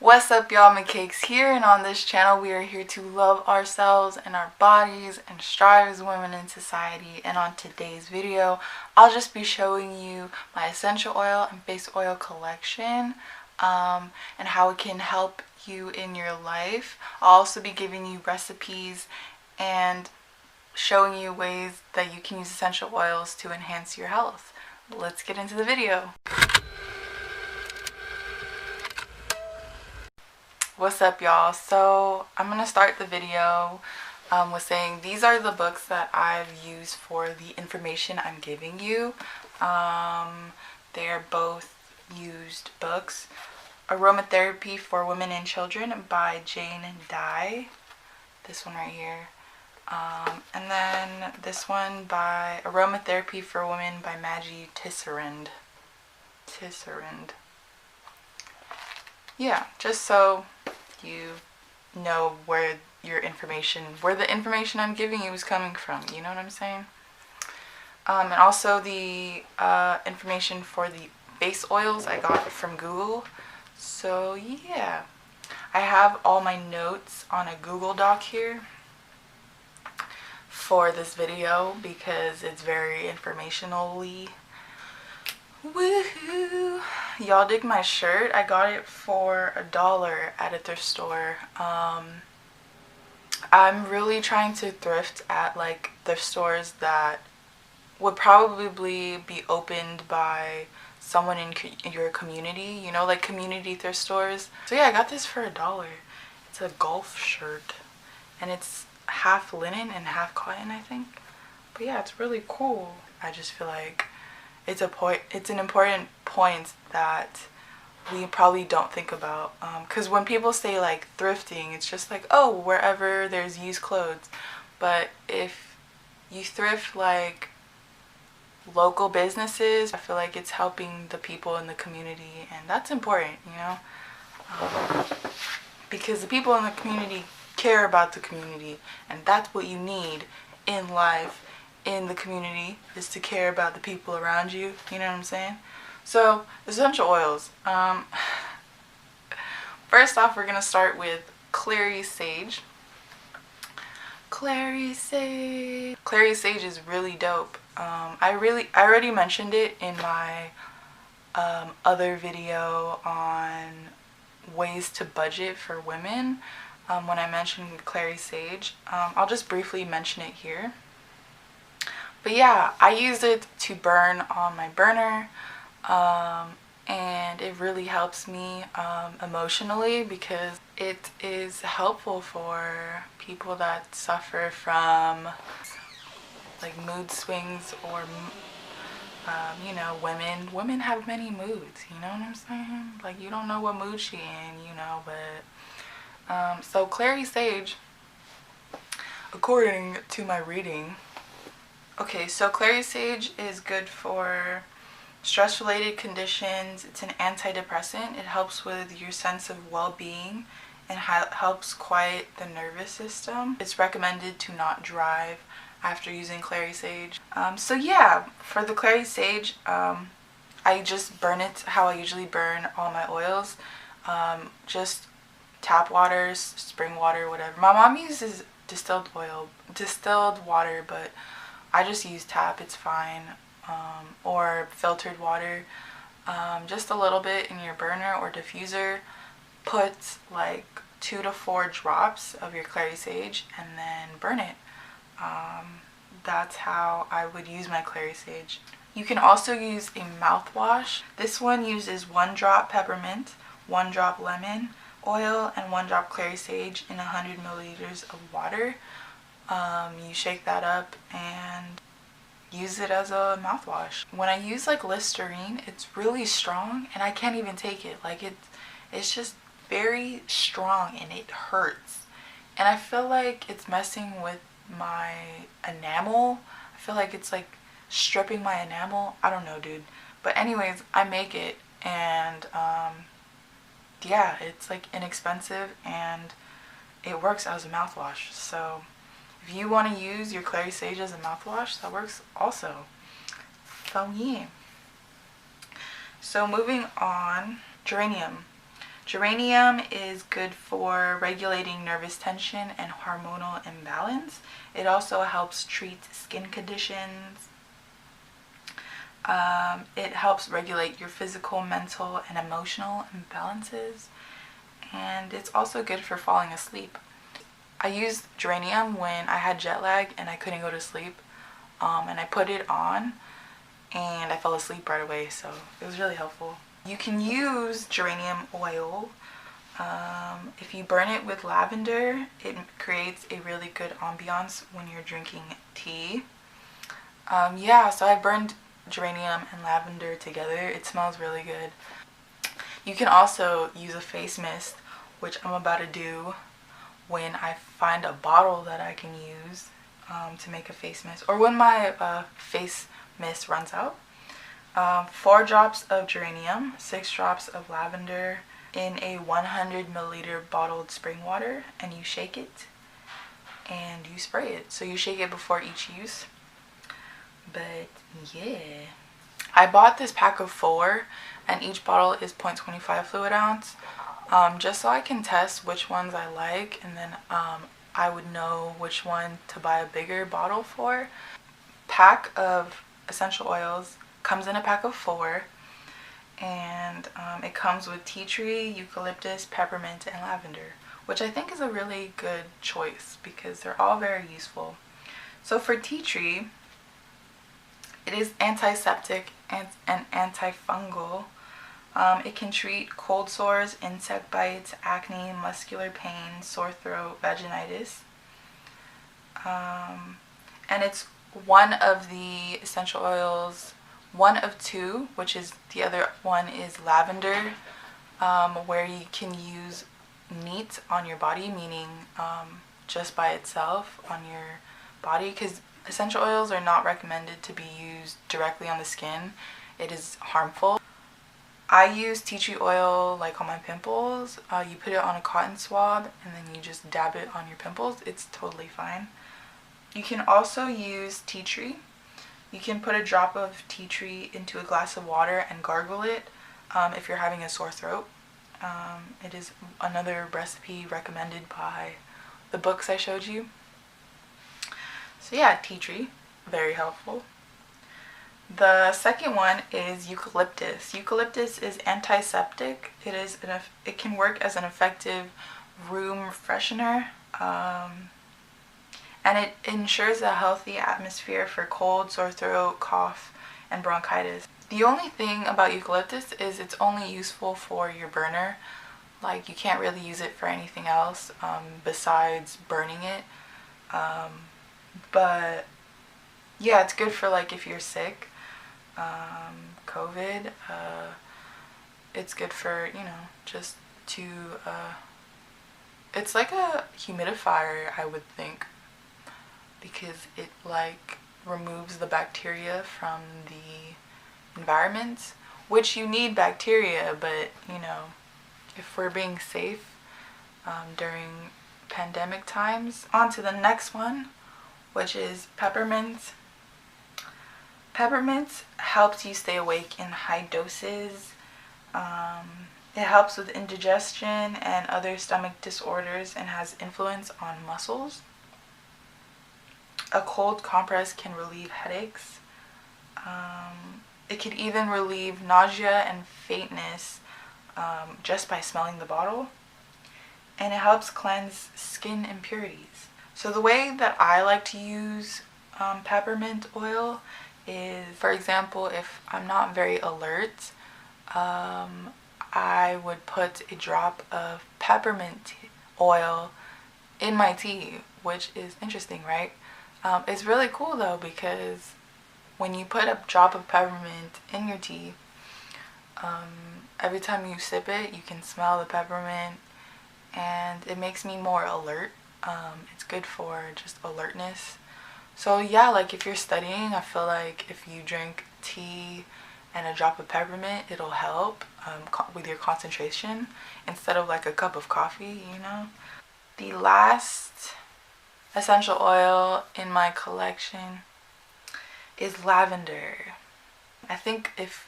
What's up, y'all? Micakes here, and on this channel we are here to love ourselves and our bodies and strive as women in society. And on today's video I'll just be showing you my essential oil and base oil collection and how it can help you in your life. I'll also be giving you recipes and showing you ways that you can use essential oils to enhance your health. Let's get into the video. What's up, y'all? So I'm gonna start the video with saying these are the books that I've used for the information I'm giving you. They're both used books. Aromatherapy for Women and Children by Jane Dye, this one right here, and then this one by Aromatherapy for Women by Maggie, Tisserand. Yeah, just so you know where the information I'm giving you is coming from, you know what I'm saying? And also the information for the base oils I got from Google. So yeah, I have all my notes on a Google Doc here for this video because it's very informationally. Woohoo! Y'all dig my shirt? I got it for $1 at a thrift store. I'm really trying to thrift at like thrift stores that would probably be opened by someone in your community, you know, like community thrift stores. So yeah, I got this for $1. It's a golf shirt and it's half linen and half cotton, I think. But yeah, it's really cool. I just feel like it's an important point that we probably don't think about, because when people say like thrifting, it's just like, oh, wherever there's used clothes. But if you thrift like local businesses, I feel like it's helping the people in the community, and that's important, you know, because the people in the community care about the community, and that's what you need in life. In the community is to care about the people around you, you know what I'm saying? So essential oils, first off we're gonna start with clary sage. Clary sage is really dope. I already mentioned it in my other video on ways to budget for women, when I mentioned clary sage. I'll just briefly mention it here. But yeah, I use it to burn on my burner, and it really helps me emotionally because it is helpful for people that suffer from like mood swings, or you know, women have many moods, you know what I'm saying? Like, you don't know what mood she in, you know. But so clary sage, according to my reading. Okay, so clary sage is good for stress-related conditions. It's an antidepressant. It helps with your sense of well-being and helps quiet the nervous system. It's recommended to not drive after using clary sage. So yeah, for the clary sage, I just burn it how I usually burn all my oils. Just tap water, spring water, whatever. My mom uses distilled water, but I just use tap, it's fine, or filtered water. Just a little bit in your burner or diffuser. Put like 2 to 4 drops of your clary sage and then burn it. That's how I would use my clary sage. You can also use a mouthwash. This one uses 1 drop peppermint, 1 drop lemon oil, and 1 drop clary sage in 100 milliliters of water. You shake that up and use it as a mouthwash. When I use like Listerine, it's really strong and I can't even take it. Like it's just very strong and it hurts. And I feel like it's messing with my enamel. I feel like it's like stripping my enamel. I don't know, dude. But anyways, I make it, and yeah, it's like inexpensive and it works as a mouthwash. So if you want to use your clary sage as a mouthwash, that works also. So yeah. So moving on, geranium. Geranium is good for regulating nervous tension and hormonal imbalance. It also helps treat skin conditions. It helps regulate your physical, mental, and emotional imbalances. And it's also good for falling asleep. I used geranium when I had jet lag and I couldn't go to sleep. And I put it on and I fell asleep right away, so it was really helpful. You can use geranium oil. If you burn it with lavender, it creates a really good ambiance when you're drinking tea. Yeah, so I burned geranium and lavender together. It smells really good. You can also use a face mist, which I'm about to do when I find a bottle that I can use to make a face mist, or when my face mist runs out. 4 drops of geranium, 6 drops of lavender in a 100 milliliter bottled spring water, and you shake it and you spray it. So you shake it before each use. But yeah, I bought this pack of 4 and each bottle is 0.25 fluid ounce, just so I can test which ones I like, and then I would know which one to buy a bigger bottle for. Pack of essential oils comes in a pack of 4, and it comes with tea tree, eucalyptus, peppermint, and lavender, which I think is a really good choice because they're all very useful. So for tea tree, it is antiseptic and antifungal. It can treat cold sores, insect bites, acne, muscular pain, sore throat, vaginitis. And it's one of the essential oils, one of 2, which is the other one is lavender, where you can use neat on your body, meaning just by itself on your body, because essential oils are not recommended to be used directly on the skin. It is harmful. I use tea tree oil like on my pimples. You put it on a cotton swab and then you just dab it on your pimples. It's totally fine. You can also use tea tree. You can put a drop of tea tree into a glass of water and gargle it if you're having a sore throat. It is another recipe recommended by the books I showed you. So yeah, tea tree, very helpful. The second one is eucalyptus. Eucalyptus is antiseptic. It can work as an effective room freshener, and it ensures a healthy atmosphere for cold, sore throat, cough, and bronchitis. The only thing about eucalyptus is it's only useful for your burner. Like, you can't really use it for anything else besides burning it. But yeah, it's good for like if you're sick. COVID, it's good for, you know, just to, it's like a humidifier, I would think, because it like removes the bacteria from the environment, which you need bacteria, but you know, if we're being safe during pandemic times. On to the next one, which is peppermint. Peppermint helps you stay awake in high doses. It helps with indigestion and other stomach disorders and has influence on muscles. A cold compress can relieve headaches. It can even relieve nausea and faintness just by smelling the bottle. And it helps cleanse skin impurities. So the way that I like to use peppermint oil is, for example, if I'm not very alert, I would put a drop of peppermint oil in my tea, which is interesting, right? It's really cool though, because when you put a drop of peppermint in your tea, every time you sip it, you can smell the peppermint, and it makes me more alert. It's good for just alertness. So yeah, like if you're studying, I feel like if you drink tea and a drop of peppermint, it'll help with your concentration instead of like a cup of coffee, you know. The last essential oil in my collection is lavender. I think if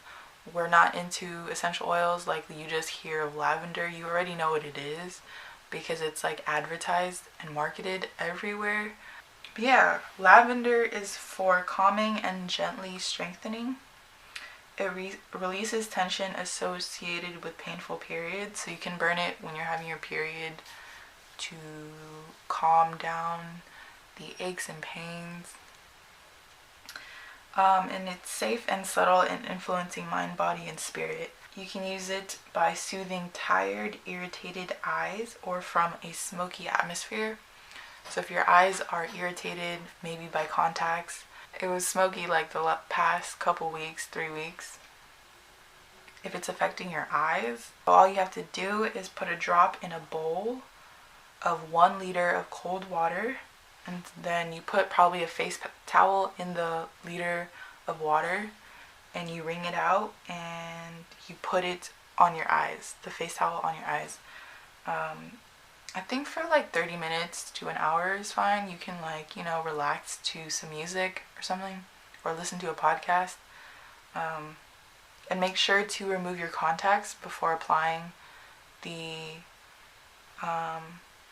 we're not into essential oils, like you just hear of lavender, you already know what it is because it's like advertised and marketed everywhere. But yeah, lavender is for calming and gently strengthening. It releases tension associated with painful periods, so you can burn it when you're having your period to calm down the aches and pains. And it's safe and subtle in influencing mind, body, and spirit. You can use it by soothing tired, irritated eyes or from a smoky atmosphere. So if your eyes are irritated, maybe by contacts, it was smoky like the past couple weeks, 3 weeks. If it's affecting your eyes, all you have to do is put a drop in a bowl of 1 liter of cold water, and then you put probably a face towel in the liter of water, and you wring it out and you put it on your eyes, the face towel on your eyes. I think for like 30 minutes to an hour is fine. You can like, you know, relax to some music or something, or listen to a podcast. And make sure to remove your contacts before applying the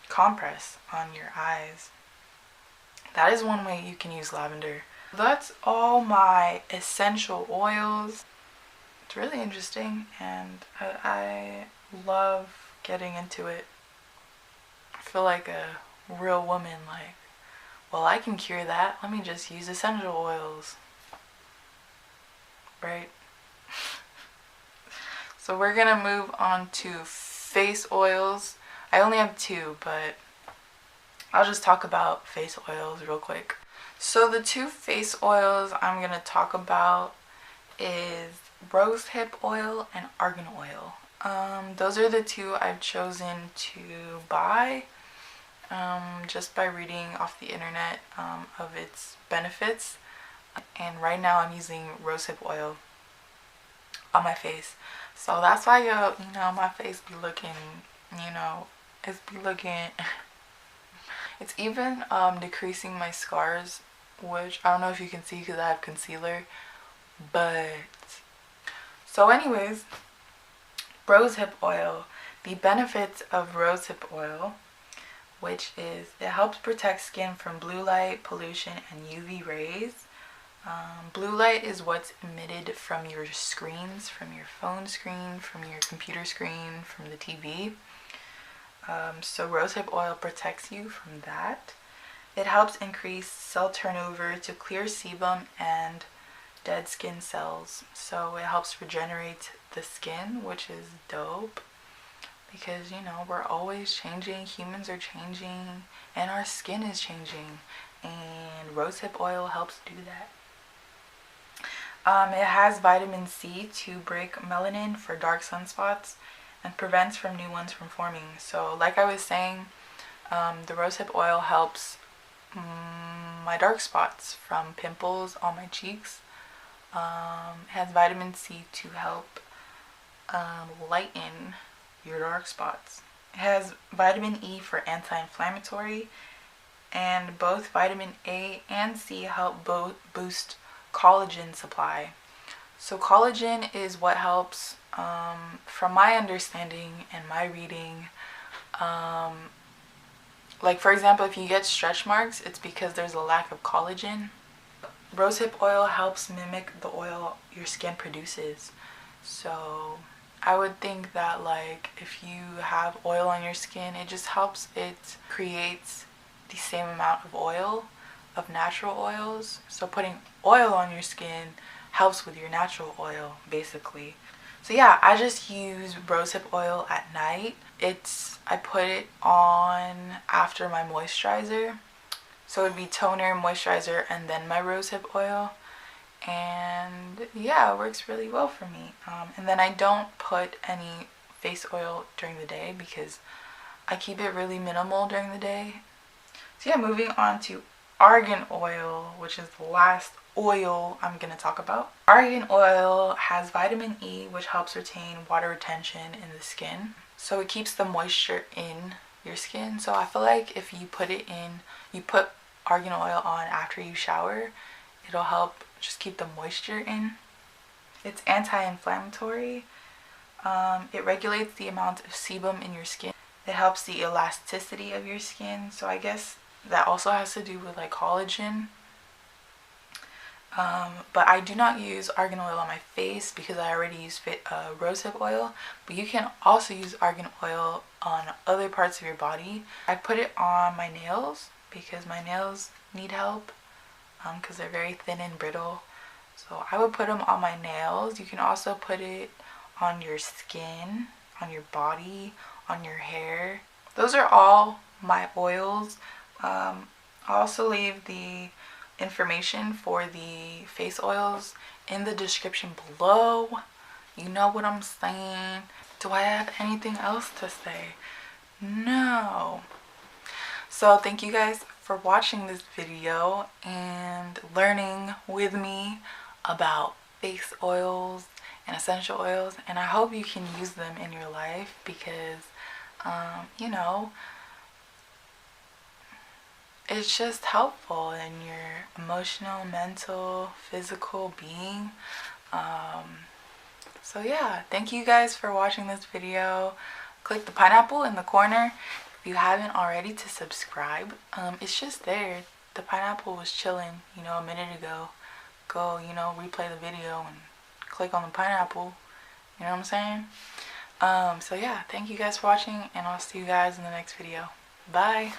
compress on your eyes. That is one way you can use lavender. That's all my essential oils. It's really interesting, and I love getting into it. I feel like a real woman, like, well, I can cure that. Let me just use essential oils. Right? So we're gonna move on to face oils. I only have 2, but I'll just talk about face oils real quick. So the 2 face oils I'm gonna talk about is rosehip oil and argan oil. Those are the 2 I've chosen to buy just by reading off the internet of its benefits. And right now I'm using rosehip oil on my face. So that's why you know, my face be looking, you know, it's be looking it's even decreasing my scars, which I don't know if you can see because I have concealer. But so anyways, rosehip oil. The benefits of rosehip oil, which is it helps protect skin from blue light, pollution, and UV rays. Blue light is what's emitted from your screens, from your phone screen, from your computer screen, from the TV. So rosehip oil protects you from that. It helps increase cell turnover to clear sebum and dead skin cells. So it helps regenerate the skin, which is dope. Because, you know, we're always changing, humans are changing, and our skin is changing. And rosehip oil helps do that. It has vitamin C to break melanin for dark sunspots and prevents from new ones from forming. So like I was saying, the rosehip oil helps my dark spots from pimples on my cheeks. It has vitamin C to help lighten your dark spots. It has vitamin E for anti-inflammatory, and both vitamin A and C help boost collagen supply. So collagen is what helps, from my understanding and my reading, like for example, if you get stretch marks, it's because there's a lack of collagen. Rosehip oil helps mimic the oil your skin produces. So I would think that like if you have oil on your skin, it just helps, it creates the same amount of oil, of natural oils. So putting oil on your skin helps with your natural oil, basically. So yeah, I just use rosehip oil at night. I put it on after my moisturizer. So it'd be toner, moisturizer, and then my rosehip oil. And yeah, it works really well for me. And then I don't put any face oil during the day because I keep it really minimal during the day. So yeah, moving on to argan oil, which is the last oil I'm going to talk about. Argan oil has vitamin E, which helps retain water retention in the skin. So it keeps the moisture in your skin. So I feel like if you put argan oil on after you shower, it'll help just keep the moisture in. It's anti-inflammatory. It regulates the amount of sebum in your skin. It helps the elasticity of your skin. So I guess that also has to do with like collagen. But I do not use argan oil on my face because I already use rosehip oil. But you can also use argan oil on other parts of your body. I put it on my nails because my nails need help because they're very thin and brittle. So I would put them on my nails. You can also put it on your skin, on your body, on your hair. Those are all my oils. I'll also leave the information for the face oils in the description below. You know what I'm saying. Do I have anything else to say? No. So thank you guys for watching this video and learning with me about face oils and essential oils, and I hope you can use them in your life because you know, it's just helpful in your emotional, mental, physical being. So yeah, thank you guys for watching this video. Click the pineapple in the corner if you haven't already to subscribe. It's just there. The pineapple was chilling, you know, a minute ago. Go, you know, replay the video and click on the pineapple. You know what I'm saying? So yeah, thank you guys for watching, and I'll see you guys in the next video. Bye.